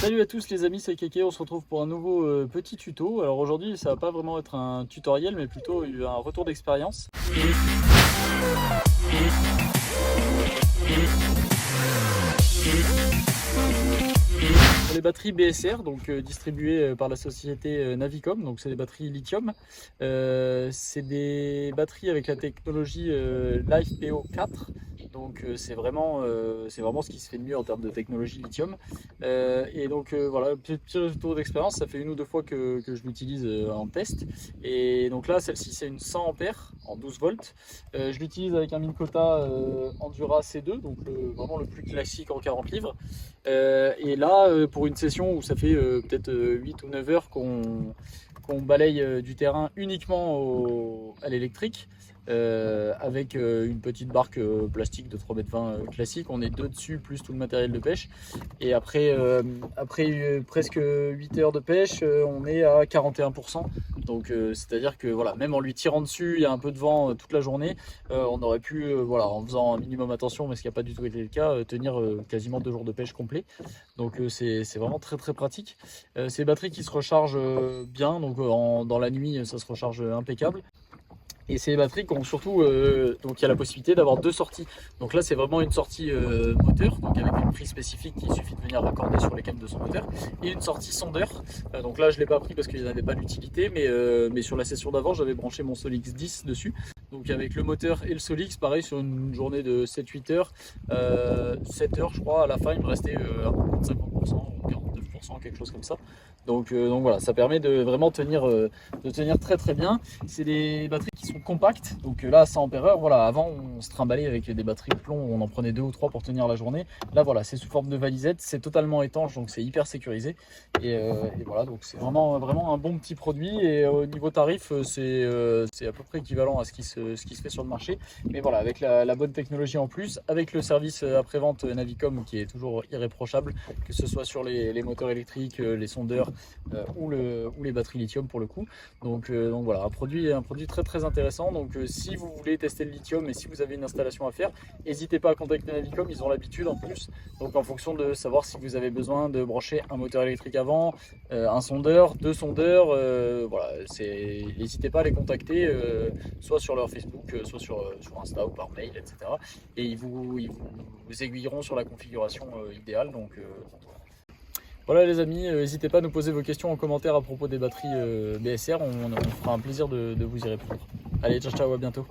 Salut à tous les amis, c'est Kéké, on se retrouve pour un nouveau petit tuto. Alors aujourd'hui ça va pas vraiment être un tutoriel mais plutôt un retour d'expérience. Les batteries BSR, donc distribuées par la société Navicom, donc c'est des batteries lithium. C'est des batteries avec la technologie LiFePO4. Donc c'est vraiment ce qui se fait de mieux en termes de technologie lithium. Et donc voilà, petit retour d'expérience, ça fait une ou deux fois que je l'utilise en test. Et donc là, celle-ci c'est une 100 ampères en 12 volts. Je l'utilise avec un Minn-Kota Endura C2, donc vraiment le plus classique en 40 livres. Et là, pour une session où ça fait peut-être 8 ou 9 heures qu'on balaye du terrain uniquement à l'électrique, avec une petite barque plastique de 3,20 m classique, on est deux dessus plus tout le matériel de pêche, et après presque 8 heures de pêche, on est à 41%. Donc c'est à dire que voilà, même en lui tirant dessus, il y a un peu de vent toute la journée, on aurait pu voilà, en faisant un minimum attention, mais ce qui n'a pas du tout été le cas, tenir quasiment 2 jours de pêche complet. Donc c'est vraiment très pratique. C'est des batteries qui se rechargent bien, donc dans la nuit ça se recharge impeccable. Et c'est des batteries qui ont surtout, donc il y a la possibilité d'avoir deux sorties. Donc là c'est vraiment une sortie moteur, donc avec une prise spécifique qu'il suffit de venir raccorder sur les câbles de son moteur, et une sortie sondeur. Donc là je ne l'ai pas pris parce qu'il n'avait pas d'utilité, mais sur la session d'avant j'avais branché mon Solix 10 dessus. Donc avec le moteur et le Solix, pareil, sur une journée de 7-8 heures, 7 heures je crois, à la fin il me restait un peu plus de 50% ou 49%, quelque chose comme ça. Donc voilà, ça permet de vraiment tenir très bien. C'est des batteries qui sont compactes, donc là 100 Ah, voilà, avant on se trimballait avec des batteries de plomb, on en prenait 2 ou 3 pour tenir la journée. Là voilà, c'est sous forme de valisette, c'est totalement étanche, donc c'est hyper sécurisé. Et voilà, donc c'est vraiment un bon petit produit. Et au niveau tarif, c'est à peu près équivalent à ce qui se fait sur le marché. Mais voilà, avec la bonne technologie en plus, avec le service après-vente Navicom qui est toujours irréprochable, que ce soit sur les moteurs électriques, les sondeurs ou les batteries lithium pour le coup. Donc voilà, un produit très intéressant. Donc si vous voulez tester le lithium et si vous avez une installation à faire, n'hésitez pas à contacter Navicom, ils ont l'habitude en plus. Donc en fonction de savoir si vous avez besoin de brancher un moteur électrique avant, un sondeur, 2 sondeurs, voilà, n'hésitez pas à les contacter, soit sur leur Facebook, soit sur Insta ou par mail, etc. Et ils vous aiguilleront sur la configuration idéale. Donc voilà les amis, n'hésitez pas à nous poser vos questions en commentaire à propos des batteries BSR, on fera un plaisir de vous y répondre. Allez, ciao, à bientôt.